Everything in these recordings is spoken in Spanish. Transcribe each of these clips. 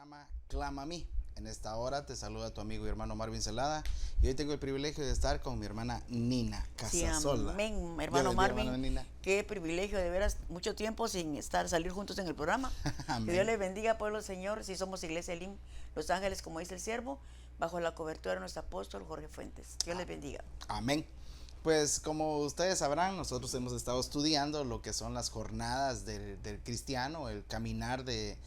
programa Clama a mí. En esta hora te saluda tu amigo y hermano Marvin Celada y hoy tengo el privilegio de estar con mi hermana Nina Casasola. Sí, amén, hermano Marvin. Qué privilegio, de veras, mucho tiempo sin salir juntos en el programa. Que Dios les bendiga, pueblo del Señor. Si somos Iglesia Elim, Los Ángeles, como dice el siervo, bajo la cobertura de nuestro apóstol Jorge Fuentes. Dios les bendiga. Amén. Pues como ustedes sabrán, nosotros hemos estado estudiando lo que son las jornadas del cristiano, el caminar de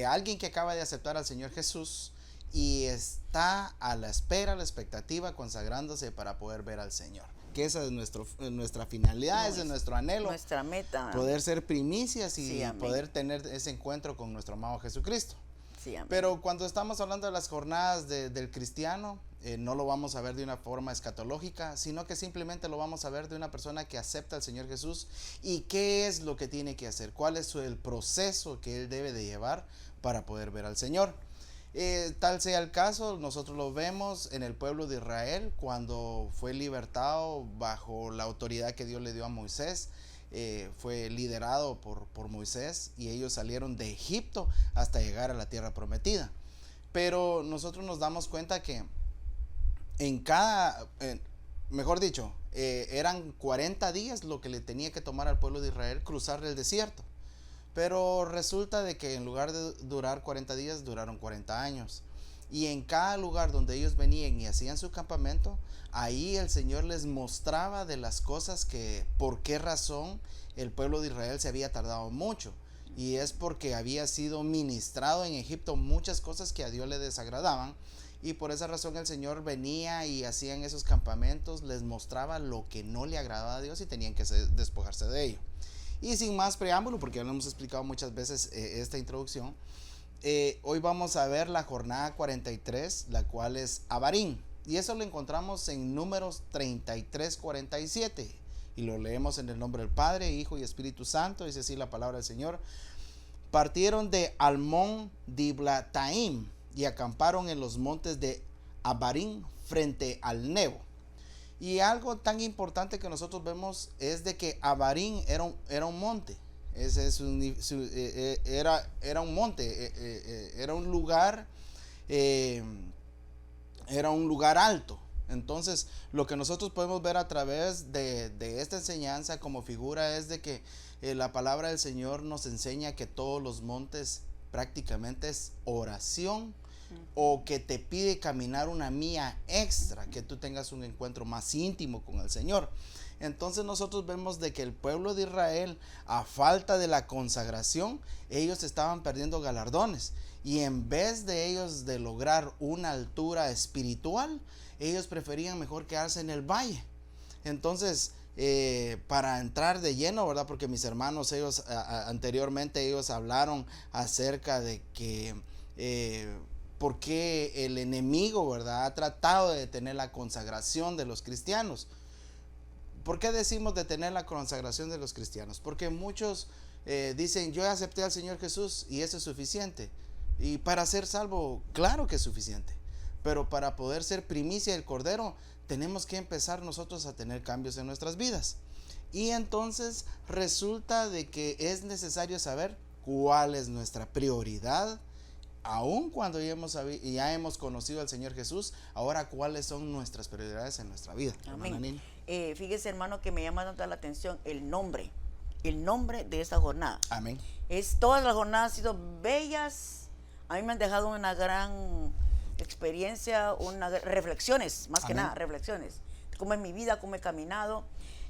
alguien que acaba de aceptar al Señor Jesús y está a la espera, a la expectativa, consagrándose para poder ver al Señor. Que esa es nuestra finalidad, ese es nuestro anhelo. Nuestra meta. Poder ser primicias y sí, poder tener ese encuentro con nuestro amado Jesucristo. Sí, pero cuando estamos hablando de las jornadas del cristiano, no lo vamos a ver de una forma escatológica, sino que simplemente lo vamos a ver de una persona que acepta al Señor Jesús y qué es lo que tiene que hacer, cuál es el proceso que él debe de llevar para poder ver al Señor. Tal sea el caso, nosotros lo vemos en el pueblo de Israel cuando fue libertado bajo la autoridad que Dios le dio a Moisés. Fue liderado por Moisés y ellos salieron de Egipto hasta llegar a la tierra prometida. Pero nosotros nos damos cuenta que en cada, mejor dicho, eran 40 días lo que le tenía que tomar al pueblo de Israel cruzar el desierto. Pero resulta de que en lugar de durar 40 días, duraron 40 años. Y en cada lugar donde ellos venían y hacían su campamento, ahí el Señor les mostraba de las cosas que, por qué razón el pueblo de Israel se había tardado mucho. Y es porque había sido ministrado en Egipto muchas cosas que a Dios le desagradaban. Y por esa razón el Señor venía y hacía en esos campamentos, les mostraba lo que no le agradaba a Dios y tenían que despojarse de ello. Y sin más preámbulo, porque ya lo hemos explicado muchas veces esta introducción, hoy vamos a ver la jornada 43, la cual es Abarim. Y eso lo encontramos en Números 33-47. Y lo leemos en el nombre del Padre, Hijo y Espíritu Santo. Dice así la palabra del Señor. Partieron de Almón Diblataim y acamparon en los montes de Abarim frente al Nebo. Y algo tan importante que nosotros vemos es de que Abarim era un monte. Era un monte, era un lugar alto. Entonces, lo que nosotros podemos ver a través de esta enseñanza como figura es de que la palabra del Señor nos enseña que todos los montes prácticamente es oración, o que te pide caminar una milla extra, que tú tengas un encuentro más íntimo con el Señor. Entonces nosotros vemos de que el pueblo de Israel, a falta de la consagración, ellos estaban perdiendo galardones, y en vez de ellos de lograr una altura espiritual, ellos preferían mejor quedarse en el valle. Entonces, para entrar de lleno, ¿verdad? Porque mis hermanos, ellos anteriormente ellos hablaron acerca de que por qué el enemigo, ¿verdad?, ha tratado de detener la consagración de los cristianos. ¿Por qué decimos detener la consagración de los cristianos? Porque muchos dicen, yo acepté al Señor Jesús y eso es suficiente. Y para ser salvo, claro que es suficiente. Pero para poder ser primicia del Cordero, tenemos que empezar nosotros a tener cambios en nuestras vidas. Y entonces resulta de que es necesario saber cuál es nuestra prioridad. Aun cuando ya hemos conocido al Señor Jesús, ahora cuáles son nuestras prioridades en nuestra vida. Amén. Fíjese, hermano, que me llama tanto la atención el nombre de esta jornada. Amén. Todas las jornadas han sido bellas. A mí me han dejado una gran experiencia, reflexiones, más que nada, reflexiones. Cómo es mi vida, cómo he caminado.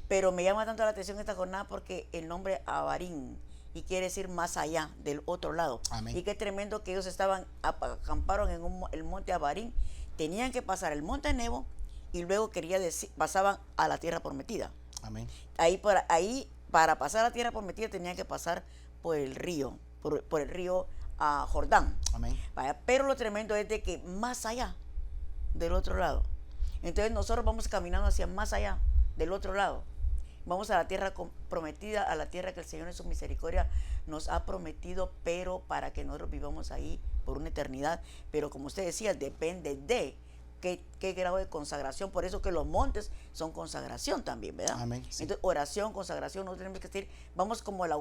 Pero me llama tanto la atención esta jornada porque el nombre Abarim, y quiere decir más allá, del otro lado. Amén. Y qué tremendo que ellos acamparon en el monte Abarim, tenían que pasar el monte Nebo y luego pasaban a la tierra prometida. Amén. Ahí para pasar a la tierra prometida tenían que pasar por el río, por el río Jordán. Amén. Pero lo tremendo es de que más allá, del otro lado. Entonces nosotros vamos caminando hacia más allá, del otro lado. Vamos a la tierra prometida, a la tierra que el Señor en su misericordia nos ha prometido, pero para que nosotros vivamos ahí por una eternidad. Pero como usted decía, depende de qué grado de consagración. Por eso que los montes son consagración también, ¿verdad? Amén, sí. Entonces, oración, consagración, nosotros tenemos que decir, vamos como la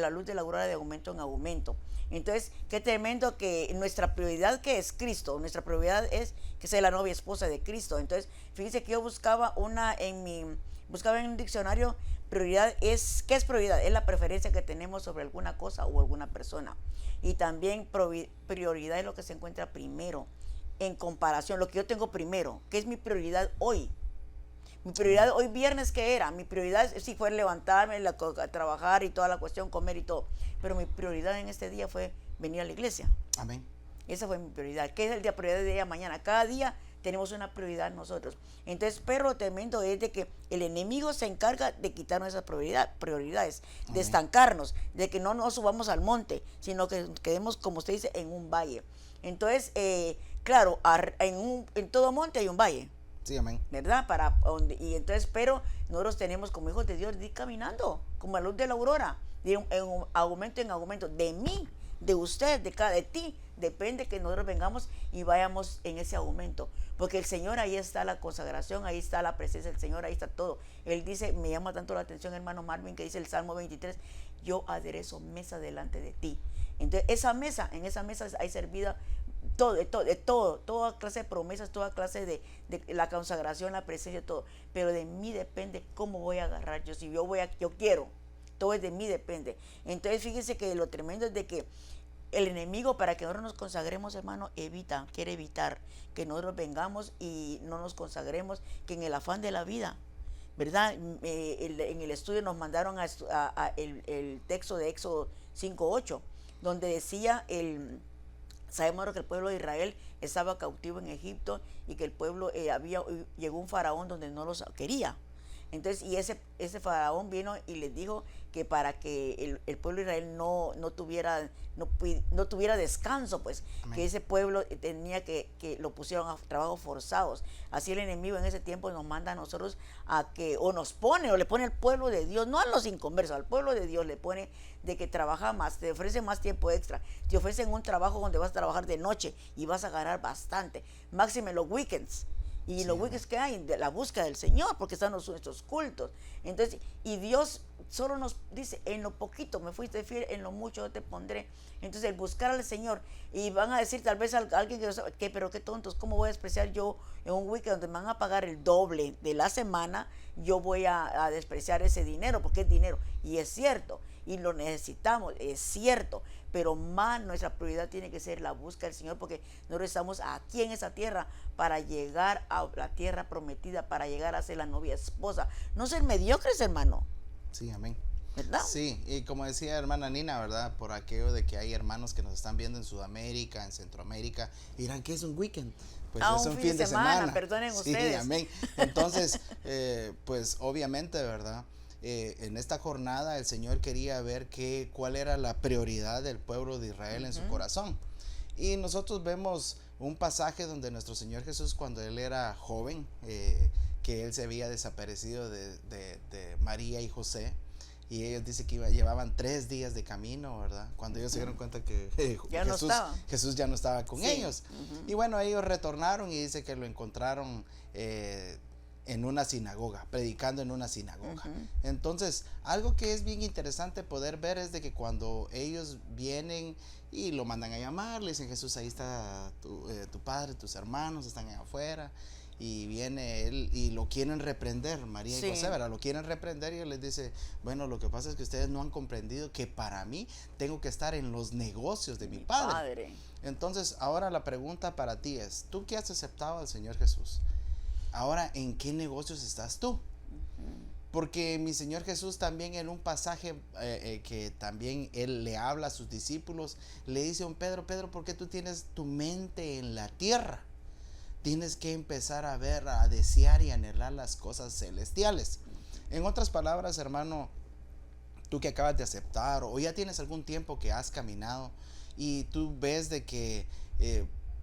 luz de la aurora de aumento en aumento. Entonces, qué tremendo que nuestra prioridad, que es Cristo, nuestra prioridad es que sea la novia esposa de Cristo. Entonces, fíjense que yo buscaba en un diccionario, prioridad es, ¿qué es prioridad? Es la preferencia que tenemos sobre alguna cosa o alguna persona. Y también prioridad es lo que se encuentra primero, en comparación, lo que yo tengo primero, ¿qué es mi prioridad hoy? Mi prioridad hoy viernes, ¿qué era? Mi prioridad sí fue levantarme, trabajar y toda la cuestión, comer y todo. Pero mi prioridad en este día fue venir a la iglesia. Amén. Esa fue mi prioridad. ¿Qué es el día prioridad de día mañana? Cada día tenemos una prioridad nosotros. Entonces, pero lo tremendo es de que el enemigo se encarga de quitarnos esas prioridades, de estancarnos, de que no nos subamos al monte, sino que quedemos, como usted dice, en un valle. Entonces, claro, en todo monte hay un valle. Sí, amén. ¿Verdad? Y entonces, pero nosotros tenemos como hijos de Dios de ir caminando, como la luz de la aurora, en aumento, de mí, de usted, de ti, depende que nosotros vengamos y vayamos en ese aumento, porque el Señor, ahí está la consagración, ahí está la presencia del Señor, ahí está todo. Él dice, me llama tanto la atención, hermano Marvin, que dice el Salmo 23, yo aderezo mesa delante de ti. Entonces, en esa mesa hay servida toda clase de promesas, toda clase de la consagración, la presencia, todo. Pero de mí depende cómo voy a agarrar yo. Si yo quiero, todo es de mí depende. Entonces, fíjense que lo tremendo es de que el enemigo, para que nosotros nos consagremos, hermano, quiere evitar que nosotros vengamos y no nos consagremos, que en el afán de la vida, ¿verdad? En el estudio nos mandaron el texto de Éxodo 5:8, donde decía sabemos que el pueblo de Israel estaba cautivo en Egipto y que el pueblo llegó un faraón donde no los quería. Entonces, y ese faraón vino y les dijo que para que el pueblo de Israel no tuviera descanso, pues, amén, que ese pueblo tenía que lo pusieron a trabajos forzados. Así el enemigo en ese tiempo nos manda a nosotros le pone al pueblo de Dios, no a los inconversos, al pueblo de Dios le pone de que trabaja más, te ofrecen más tiempo extra, te ofrecen un trabajo donde vas a trabajar de noche y vas a ganar bastante, máxime los weekends. Y sí, los weekends que hay, de la búsqueda del Señor, porque están nuestros cultos. Entonces, y Dios solo nos dice, en lo poquito me fuiste fiel, en lo mucho yo te pondré. Entonces, el buscar al Señor, y van a decir tal vez a alguien pero qué tontos, ¿cómo voy a despreciar yo en un weekend donde me van a pagar el doble de la semana? Yo voy a despreciar ese dinero, porque es dinero. Y es cierto, y lo necesitamos, es cierto, pero más nuestra prioridad tiene que ser la búsqueda del Señor, porque nosotros estamos aquí en esa tierra para llegar a la tierra prometida, para llegar a ser la novia esposa, no ser mediocres, hermano. Sí, amén. ¿Verdad? Sí, y como decía hermana Nina, ¿verdad? Por aquello de que hay hermanos que nos están viendo en Sudamérica, en Centroamérica, y dirán, ¿qué es un weekend? Pues es un fin de semana. Perdonen sí, ustedes. Amén. Entonces, pues obviamente, ¿verdad? En esta jornada el Señor quería ver cuál era la prioridad del pueblo de Israel en su corazón. Y nosotros vemos un pasaje donde nuestro Señor Jesús, cuando Él era joven, que Él se había desaparecido de María y José, y ellos dicen que llevaban 3 días de camino, ¿verdad? Cuando ellos se dieron cuenta que Jesús ya no estaba con ellos. Y bueno, ellos retornaron y dice que lo encontraron en una sinagoga, predicando en una sinagoga. Entonces, algo que es bien interesante poder ver es de que cuando ellos vienen y lo mandan a llamar, le dicen, Jesús, ahí está tu padre, tus hermanos están allá afuera, y viene él y lo quieren reprender, María y José, ¿verdad? Lo quieren reprender y él les dice, bueno, lo que pasa es que ustedes no han comprendido que para mí tengo que estar en los negocios de mi padre. Entonces, ahora la pregunta para ti es, tú que has aceptado al Señor Jesús, ahora, ¿en qué negocios estás tú? Porque mi Señor Jesús también en un pasaje que también Él le habla a sus discípulos, le dice a un Pedro, ¿por qué tú tienes tu mente en la tierra? Tienes que empezar a ver, a desear y anhelar las cosas celestiales. En otras palabras, hermano, tú que acabas de aceptar o ya tienes algún tiempo que has caminado y tú ves de que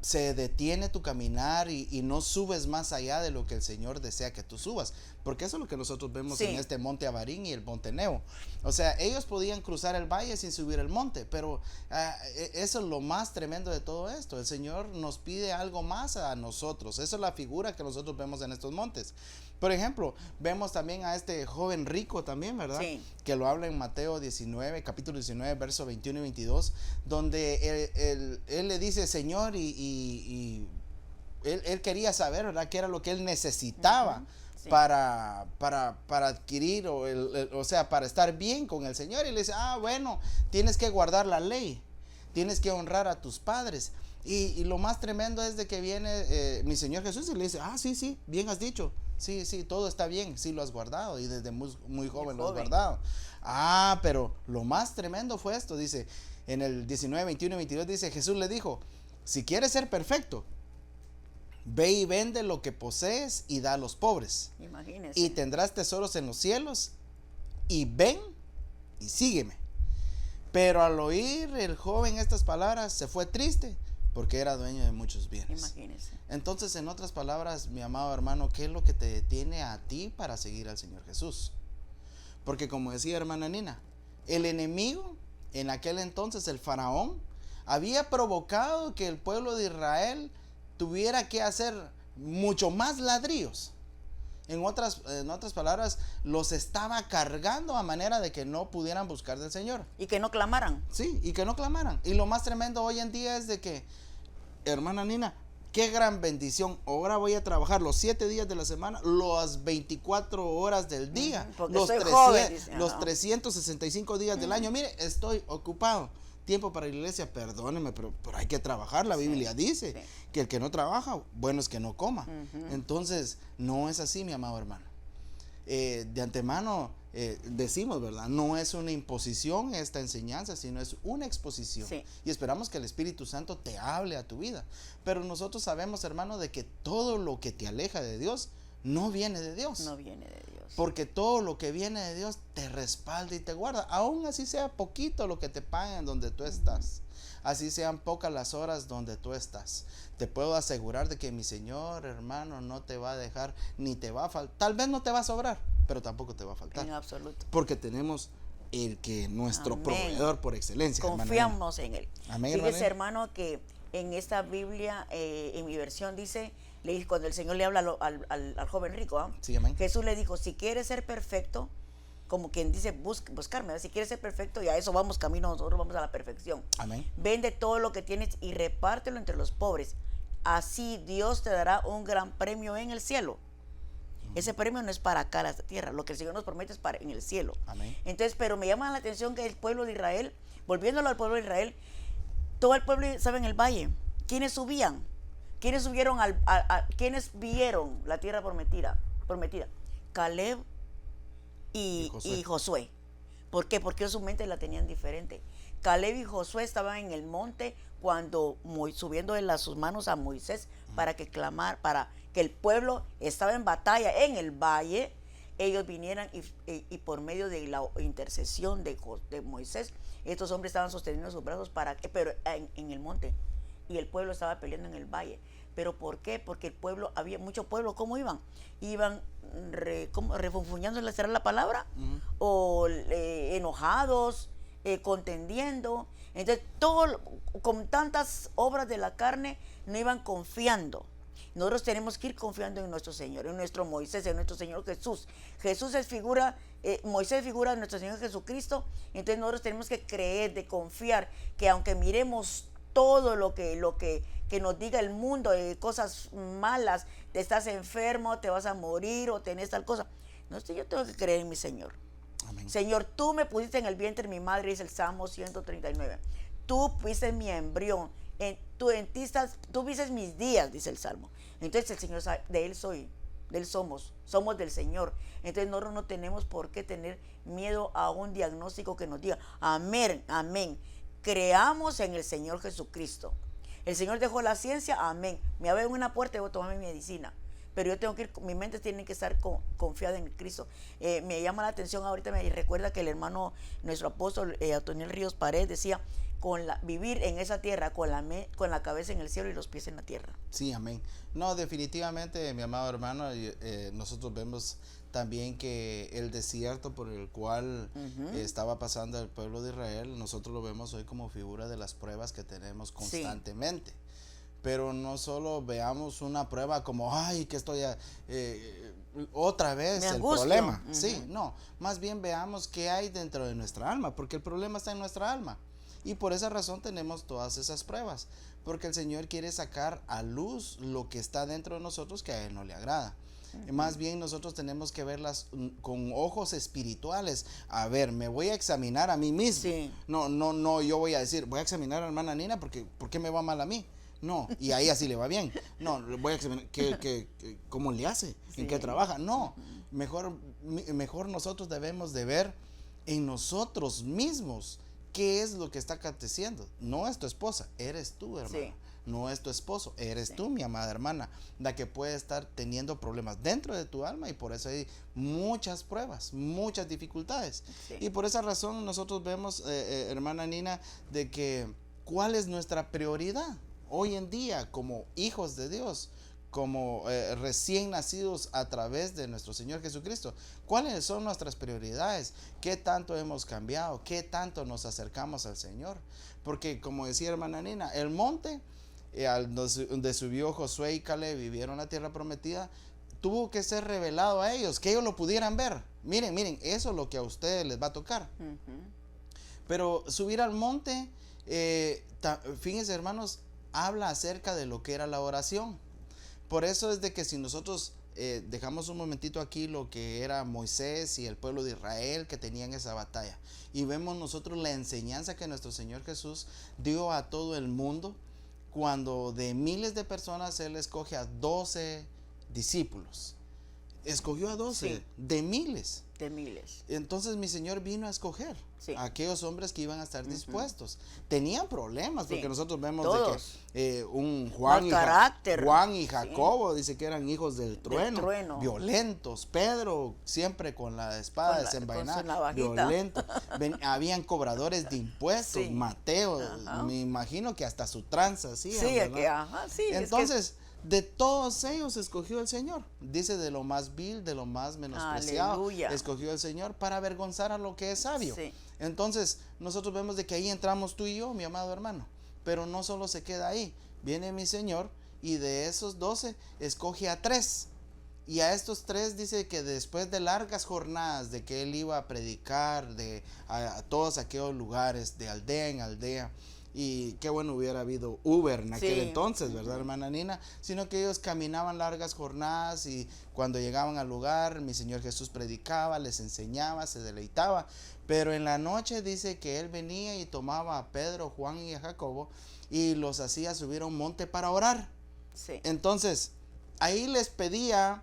se detiene tu caminar y no subes más allá de lo que el Señor desea que tú subas, porque eso es lo que nosotros vemos Sí. en este monte Abarín y el monte Nebo. O sea, ellos podían cruzar el valle sin subir el monte, pero eso es lo más tremendo de todo esto. El Señor nos pide algo más a nosotros. Esa es la figura que nosotros vemos en estos montes. Por ejemplo, vemos también a este joven rico también, ¿verdad? Sí. Que lo habla en Mateo 19, capítulo 19, versos 21 y 22, donde él le dice, Señor, y él quería saber, ¿verdad?, qué era lo que él necesitaba. Sí. Para adquirir, o sea, para estar bien con el Señor. Y le dice, bueno, tienes que guardar la ley, tienes que honrar a tus padres. Y lo más tremendo es de que viene mi Señor Jesús y le dice, sí, bien has dicho. Sí, todo está bien, sí lo has guardado y desde muy joven lo has guardado. Pero lo más tremendo fue esto, dice, en el 19, 21 y 22 dice, Jesús le dijo, si quieres ser perfecto, ve y vende lo que posees y da a los pobres. Imagínese. Y tendrás tesoros en los cielos, y ven y sígueme. Pero al oír el joven estas palabras, se fue triste, porque era dueño de muchos bienes. Imagínese. Entonces, en otras palabras, mi amado hermano, ¿qué es lo que te detiene a ti para seguir al Señor Jesús? Porque como decía hermana Nina, el enemigo, en aquel entonces el faraón, había provocado que el pueblo de Israel tuviera que hacer mucho más ladrillos. En otras palabras, los estaba cargando a manera de que no pudieran buscar del Señor. Y que no clamaran. Sí, y que no clamaran. Y lo más tremendo hoy en día es de que, hermana Nina, qué gran bendición. Ahora voy a trabajar los 7 días de la semana, las 24 horas del día, Porque soy joven, dice, los 365 días del año. Mire, estoy ocupado. Tiempo para la iglesia, perdóneme, pero hay que trabajar. La Biblia dice que el que no trabaja, bueno es que no coma. Entonces, no es así, mi amado hermano. De antemano decimos, ¿verdad? No es una imposición esta enseñanza, sino es una exposición. Sí. Y esperamos que el Espíritu Santo te hable a tu vida. Pero nosotros sabemos, hermano, de que todo lo que te aleja de Dios no viene de Dios. No viene de Dios. Porque todo lo que viene de Dios te respalda y te guarda. Aún así sea poquito lo que te paguen donde tú estás. Así sean pocas las horas donde tú estás. Te puedo asegurar de que mi Señor, hermano, no te va a dejar ni te va a faltar. Tal vez no te va a sobrar, pero tampoco te va a faltar. En absoluto. Porque tenemos el que nuestro Amén. Proveedor por excelencia. Confiamos en Él. Amén, Fíjese, hermano, que en esta Biblia, en mi versión dice, cuando el Señor le habla al joven rico, Sí, amén. Jesús le dijo, si quieres ser perfecto, como quien dice, buscarme, si quieres ser perfecto, y a eso vamos camino, nosotros vamos a la perfección. Amén. Vende todo lo que tienes y repártelo entre los pobres. Así Dios te dará un gran premio en el cielo. Ese premio no es para acá, la tierra. Lo que el Señor nos promete es para en el cielo. Amén. Entonces, pero me llama la atención que el pueblo de Israel, volviéndolo al pueblo de Israel, todo el pueblo estaba en el valle. ¿Quiénes subían? ¿Quiénes subieron quiénes vieron la tierra prometida? Caleb y Josué. ¿Por qué? Porque su mente la tenían diferente. Caleb y Josué estaban en el monte cuando subiendo de sus manos a Moisés para que el pueblo estaba en batalla en el valle. Ellos vinieran y por medio de la intercesión de Moisés, estos hombres estaban sosteniendo sus brazos pero en el monte, y el pueblo estaba peleando en el valle. ¿Pero por qué? Porque el pueblo, había mucho pueblo. ¿Cómo iban? Iban refunfuñando, ¿será la palabra? O enojados, contendiendo. Entonces, con tantas obras de la carne, no iban confiando. Nosotros tenemos que ir confiando en nuestro Señor, en nuestro Moisés, en nuestro Señor Jesús. Jesús es figura, Moisés es figura de nuestro Señor Jesucristo. Entonces nosotros tenemos que creer, de confiar, que aunque miremos todo lo que nos diga el mundo, de cosas malas, te estás enfermo, te vas a morir o tenés tal cosa. No, yo tengo que creer en mi Señor. Amén. Señor, tú me pusiste en el vientre de mi madre, dice el Salmo 139. Tú pusiste mi embrión. Tú viste mis días, dice el Salmo. Entonces el Señor sabe, de Él somos del Señor. Entonces nosotros no tenemos por qué tener miedo a un diagnóstico que nos diga, amén, amén. Creamos en el Señor Jesucristo. El Señor dejó la ciencia, amén. Me abre una puerta y voy a tomar mi medicina. pero yo tengo que ir, mi mente tiene que estar confiada en Cristo. Me llama la atención, ahorita me recuerda que el hermano, nuestro apóstol Antoniel Ríos Paredes decía, vivir en esa tierra con la cabeza en el cielo y los pies en la tierra. Sí, amén. No, definitivamente, mi amado hermano, nosotros vemos también que el desierto por el cual estaba pasando el pueblo de Israel, nosotros lo vemos hoy como figura de las pruebas que tenemos constantemente. Sí. Pero no solo veamos una prueba como, ay, que estoy otra vez el problema. Sí, no, más bien veamos qué hay dentro de nuestra alma, porque el problema está en nuestra alma. Y por esa razón tenemos todas esas pruebas, porque el Señor quiere sacar a luz lo que está dentro de nosotros que a Él no le agrada. Más bien nosotros tenemos que verlas con ojos espirituales. A ver, me voy a examinar a mí mismo. Sí. No, yo voy a decir, voy a examinar a la hermana Nina porque ¿por qué me va mal a mí? No, y ahí así le va bien. No, voy a examinar ¿cómo le hace? ¿En qué trabaja? No, mejor nosotros debemos de ver en nosotros mismos qué es lo que está aconteciendo. No es tu esposa, eres tú, hermano. Sí. No es tu esposo, eres tú, mi amada hermana, la que puede estar teniendo problemas dentro de tu alma, y por eso hay muchas pruebas, muchas dificultades. Sí. Y por esa razón nosotros vemos, hermana Nina, de que cuál es nuestra prioridad hoy en día como hijos de Dios, como recién nacidos a través de nuestro Señor Jesucristo. ¿Cuáles son nuestras prioridades? ¿Qué tanto hemos cambiado? ¿Qué tanto nos acercamos al Señor? Porque como decía hermana Nina, el monte donde subió Josué y Caleb, vivieron la tierra prometida, tuvo que ser revelado a ellos, que ellos lo pudieran ver. Miren, eso es lo que a ustedes les va a tocar. Pero subir al monte, fíjense hermanos, habla acerca de lo que era la oración. Por eso es de que si nosotros dejamos un momentito aquí lo que era Moisés y el pueblo de Israel que tenían esa batalla, y vemos nosotros la enseñanza que nuestro Señor Jesús dio a todo el mundo, cuando de miles de personas Él escoge a 12 discípulos. Escogió a 12, sí, de miles. De miles. Entonces mi Señor vino a escoger a aquellos hombres que iban a estar dispuestos. Tenían problemas, porque nosotros vemos de que un Juan y Jacobo, dice que eran hijos del trueno, violentos. Pedro siempre con la espada desenvainada, violento. Habían cobradores de impuestos. Mateo, me imagino que hasta su tranza hacían. Entonces, de todos ellos escogió el Señor. Dice, de lo más vil, de lo más menospreciado, aleluya, escogió el Señor para avergonzar a lo que es sabio. Sí. Entonces nosotros vemos de que ahí entramos tú y yo, mi amado hermano. Pero no solo se queda ahí. Viene mi Señor y de esos 12 escoge a 3. Y a estos 3 dice que después de largas jornadas de que Él iba a predicar a todos aquellos lugares, de aldea en aldea. Y qué bueno hubiera habido Uber en aquel entonces, ¿verdad, hermana Nina? Sino que ellos caminaban largas jornadas, y cuando llegaban al lugar, mi Señor Jesús predicaba, les enseñaba, se deleitaba. Pero en la noche dice que Él venía y tomaba a Pedro, Juan y a Jacobo y los hacía subir a un monte para orar. Sí. Entonces, ahí les pedía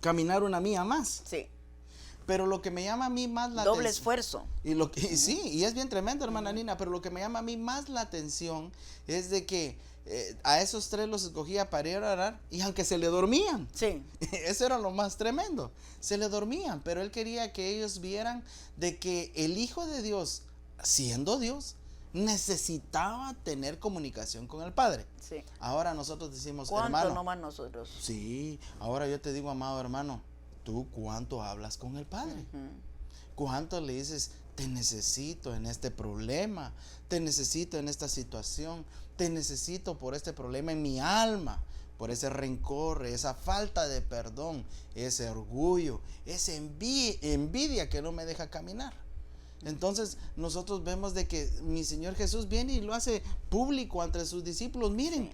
caminar una milla más. Sí. Pero lo que me llama a mí más la doble esfuerzo. Sí, y es bien tremendo, hermana Nina, pero lo que me llama a mí más la atención es de que a esos 3 los escogía para ir a orar, y aunque se le dormían. Sí. Eso era lo más tremendo. Se le dormían, pero Él quería que ellos vieran de que el Hijo de Dios, siendo Dios, necesitaba tener comunicación con el Padre. Sí. Ahora nosotros decimos, hermano. No más nosotros. Sí, ahora yo te digo, amado hermano, ¿tú cuánto hablas con el Padre? ¿Cuánto le dices, te necesito en este problema, te necesito en esta situación, te necesito por este problema en mi alma, por ese rencor, esa falta de perdón, ese orgullo, esa envidia que no me deja caminar? Entonces nosotros vemos de que mi Señor Jesús viene y lo hace público ante sus discípulos. Miren,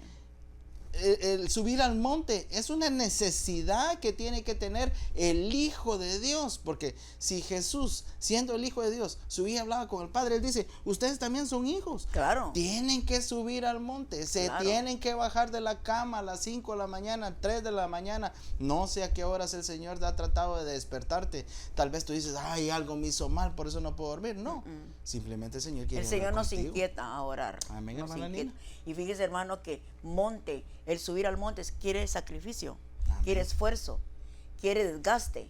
el subir al monte es una necesidad que tiene que tener el Hijo de Dios, porque si Jesús, siendo el Hijo de Dios, subía y hablaba con el Padre, Él dice, ustedes también son hijos. Claro. Tienen que subir al monte, se tienen que bajar de la cama a las 5 de la mañana, 3 de la mañana, no sé a qué horas el Señor ha tratado de despertarte. Tal vez tú dices, ay, algo me hizo mal, por eso no puedo dormir. No, simplemente el Señor quiere. El Señor nos inquieta a orar. Amén, hermana Nina. Y fíjese, hermano, que el subir al monte quiere sacrificio. quiere esfuerzo, quiere desgaste,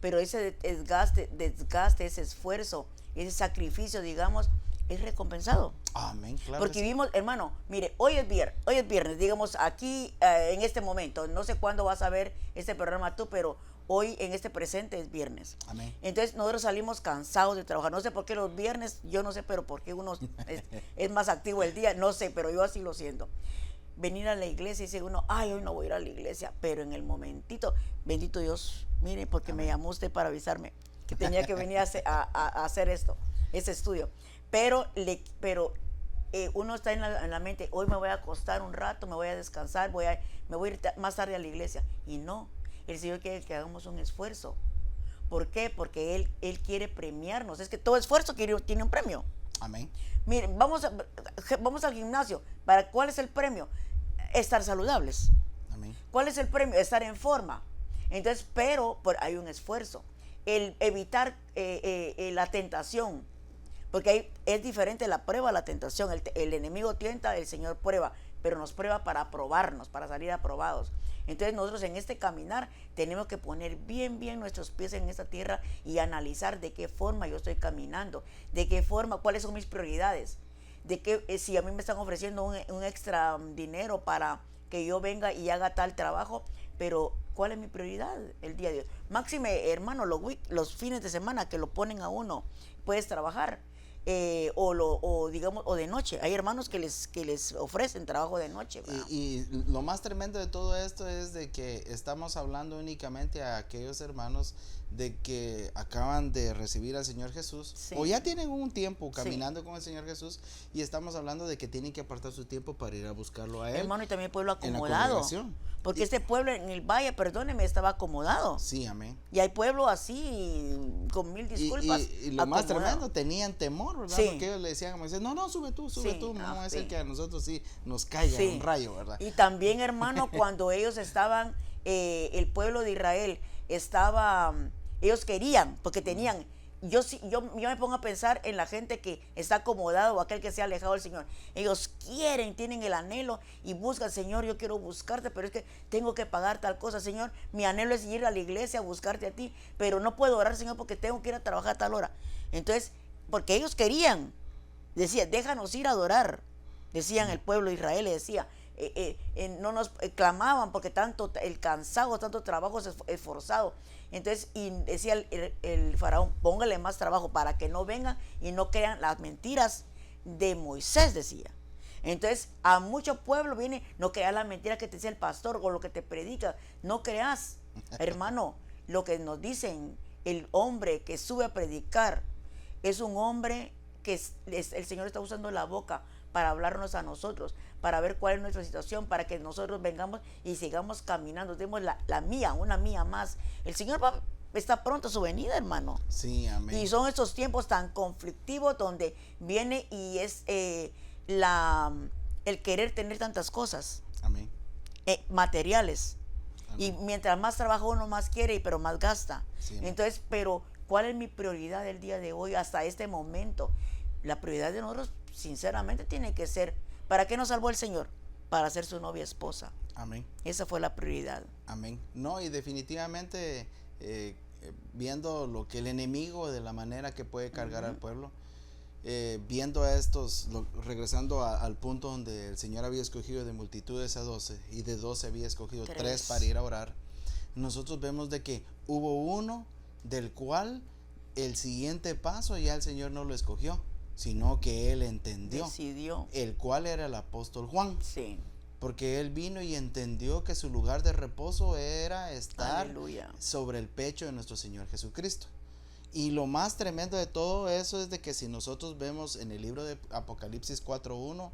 pero ese desgaste, ese esfuerzo, ese sacrificio, digamos, es recompensado. Amén, claro. Porque vimos, hermano, mire, hoy es viernes, digamos, aquí en este momento, no sé cuándo vas a ver este programa tú, pero hoy en este presente es viernes. Amén. Entonces nosotros salimos cansados de trabajar. No sé por qué los viernes, yo no sé, pero por qué uno es más activo el día, no sé, pero yo así lo siento. Venir a la iglesia y dice uno, ay, hoy no voy a ir a la iglesia, pero en el momentito, bendito Dios, mire, porque me llamó usted para avisarme que tenía que venir a hacer esto, ese estudio. Pero uno está en la mente, hoy me voy a acostar un rato, me voy a descansar, me voy a ir más tarde a la iglesia. Y no, el Señor quiere que hagamos un esfuerzo. ¿Por qué? Porque Él quiere premiarnos. Es que todo esfuerzo tiene un premio. Amén. Miren, vamos al gimnasio. ¿Cuál es el premio? Estar saludables. Amén. ¿Cuál es el premio? Estar en forma. Entonces, pero hay un esfuerzo. El evitar la tentación. Porque es diferente la prueba a la tentación. El enemigo tienta, el Señor prueba, pero nos prueba para probarnos, para salir aprobados. Entonces nosotros en este caminar tenemos que poner bien nuestros pies en esta tierra y analizar de qué forma yo estoy caminando, de qué forma, cuáles son mis prioridades, de qué, si a mí me están ofreciendo un extra dinero para que yo venga y haga tal trabajo, pero ¿cuál es mi prioridad el día de hoy? Máxime, hermano, los fines de semana que lo ponen a uno, puedes trabajar. O de noche. Hay hermanos que les ofrecen trabajo de noche. Y lo más tremendo de todo esto es de que estamos hablando únicamente a aquellos hermanos de que acaban de recibir al Señor Jesús, sí, o ya tienen un tiempo caminando, sí, con el Señor Jesús, y estamos hablando de que tienen que apartar su tiempo para ir a buscarlo a Él. Hermano, y también pueblo acomodado. Porque este pueblo en el valle, perdóneme, estaba acomodado. Sí, amén. Y hay pueblo así, con mil disculpas. Y lo más tremendo, tenían temor, ¿verdad? Sí. Porque ellos le decían a Moisés, no, sube tú, sí, no es sí, el que a nosotros sí nos caiga, sí, un rayo, ¿verdad? Y también, hermano, cuando ellos estaban, el pueblo de Israel estaba, ellos querían, porque tenían, yo me pongo a pensar en la gente que está acomodado o aquel que se ha alejado del Señor. Ellos tienen el anhelo y buscan, Señor, yo quiero buscarte, pero es que tengo que pagar tal cosa, Señor. Mi anhelo es ir a la iglesia a buscarte a ti, pero no puedo orar, Señor, porque tengo que ir a trabajar a tal hora. Entonces, porque ellos querían, decía, déjanos ir a adorar, decían el pueblo de Israel, le decía, no nos clamaban porque tanto el cansado, tanto trabajo esforzado. Entonces, y decía el faraón, póngale más trabajo para que no vengan y no crean las mentiras de Moisés, decía. Entonces, a mucho pueblo viene, no creas las mentiras que te dice el pastor o lo que te predica, no creas, hermano, lo que nos dicen, el hombre que sube a predicar es un hombre que el Señor está usando la boca para hablarnos a nosotros, para ver cuál es nuestra situación, para que nosotros vengamos y sigamos caminando, demos una mía más. El Señor está pronto a su venida, hermano. Sí, amén. Y son estos tiempos tan conflictivos donde viene y es el querer tener tantas cosas. Amén. Materiales. Amén. Y mientras más trabaja uno, más quiere, pero más gasta. Sí, entonces, pero ¿cuál es mi prioridad el día de hoy hasta este momento? La prioridad de nosotros, sinceramente, tiene que ser, ¿para qué nos salvó el Señor? Para ser su novia esposa. Amén. Esa fue la prioridad. Amén. No, y definitivamente viendo lo que el enemigo, de la manera que puede cargar al pueblo, viendo a estos, regresando al punto donde el Señor había escogido de multitudes a 12 y de 12 había escogido 3 para ir a orar, nosotros vemos de que hubo uno del cual el siguiente paso ya el Señor no lo escogió, sino que él entendió, decidió, el cual era el apóstol Juan. Sí. Porque él vino y entendió que su lugar de reposo era estar Aleluya. Sobre el pecho de nuestro Señor Jesucristo. Y lo más tremendo de todo eso es de que si nosotros vemos en el libro de Apocalipsis 4:1,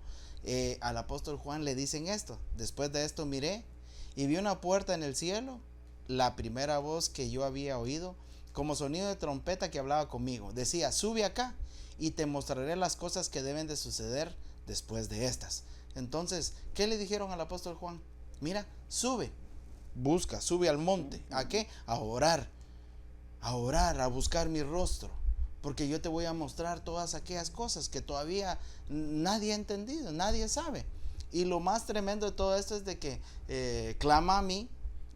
al apóstol Juan le dicen esto: después de esto miré y vi una puerta en el cielo, la primera voz que yo había oído, como sonido de trompeta que hablaba conmigo. Decía: sube acá y te mostraré las cosas que deben de suceder después de estas. Entonces, ¿qué le dijeron al apóstol Juan? Mira, sube al monte. ¿A qué? A orar, a buscar mi rostro, porque yo te voy a mostrar todas aquellas cosas que todavía nadie ha entendido, nadie sabe. Y lo más tremendo de todo esto es de que clama a mí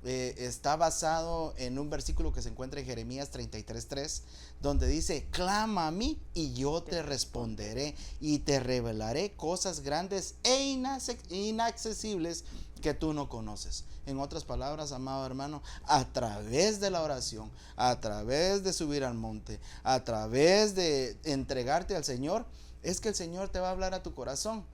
está basado en un versículo que se encuentra en Jeremías 33:3, donde dice: clama a mí y yo te responderé y te revelaré cosas grandes e inaccesibles que tú no conoces. En otras palabras, amado hermano, a través de la oración, a través de subir al monte, a través de entregarte al Señor, es que el Señor te va a hablar a tu corazón,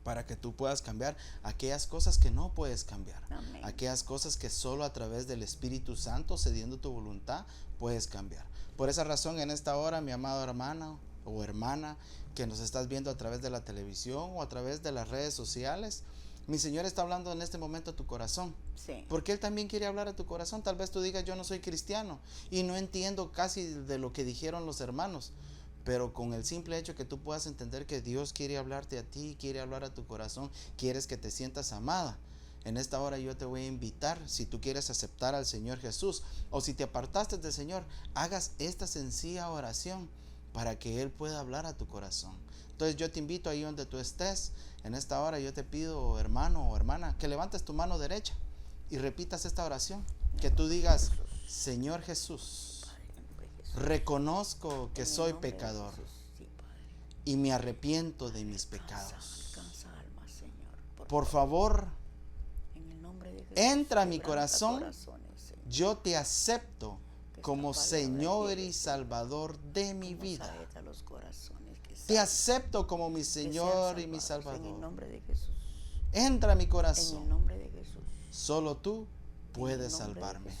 para que tú puedas cambiar aquellas cosas que no puedes cambiar. Amén. Aquellas cosas que solo a través del Espíritu Santo, cediendo tu voluntad, puedes cambiar. Por esa razón, en esta hora, mi amado hermano o hermana que nos estás viendo a través de la televisión o a través de las redes sociales, mi Señor está hablando en este momento a tu corazón. Sí. Porque Él también quiere hablar a tu corazón. Tal vez tú digas: yo no soy cristiano y no entiendo casi de lo que dijeron los hermanos. Pero con el simple hecho que tú puedas entender que Dios quiere hablarte a ti, quiere hablar a tu corazón, quieres que te sientas amada. En esta hora yo te voy a invitar, si tú quieres aceptar al Señor Jesús, o si te apartaste del Señor, hagas esta sencilla oración para que Él pueda hablar a tu corazón. Entonces yo te invito ahí donde tú estés. En esta hora yo te pido, hermano o hermana, que levantes tu mano derecha y repitas esta oración. Que tú digas: Señor Jesús, reconozco que soy pecador y me arrepiento de mis pecados. Por favor, entra a mi corazón. Yo te acepto como Señor y Salvador de mi vida. Te acepto como mi Señor y mi Salvador. Entra a mi corazón. Solo tú puedes salvarme.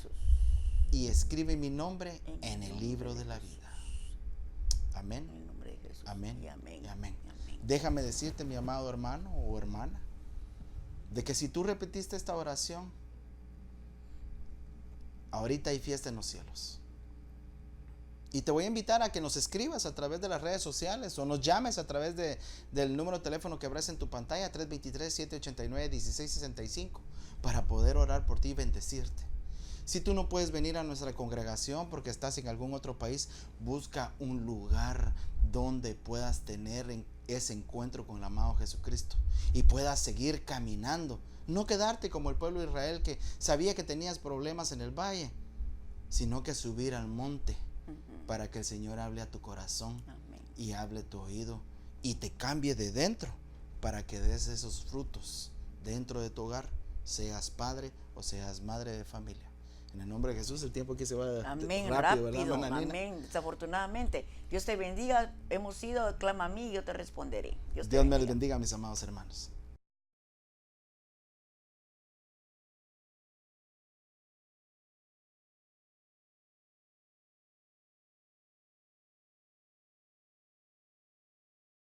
Y escribe mi nombre en el libro de la vida. Amén. Amén. Y amén. Déjame decirte, mi amado hermano o hermana, de que si tú repetiste esta oración, ahorita hay fiesta en los cielos. Y te voy a invitar a que nos escribas a través de las redes sociales o nos llames a través del número de teléfono que aparece en tu pantalla, 323-789-1665, para poder orar por ti y bendecirte. Si tú no puedes venir a nuestra congregación porque estás en algún otro país, busca un lugar donde puedas tener ese encuentro con el amado Jesucristo y puedas seguir caminando. No quedarte como el pueblo de Israel, que sabía que tenías problemas en el valle, sino que subir al monte para que el Señor hable a tu corazón. Amén. Y hable tu oído y te cambie de dentro para que des esos frutos dentro de tu hogar, seas padre o seas madre de familia. En el nombre de Jesús, el tiempo aquí se va amén, rápido, rápido, ¿verdad, amén, desafortunadamente. Dios te bendiga, hemos ido, clama a mí y yo te responderé. Dios me les bendiga, mis amados hermanos.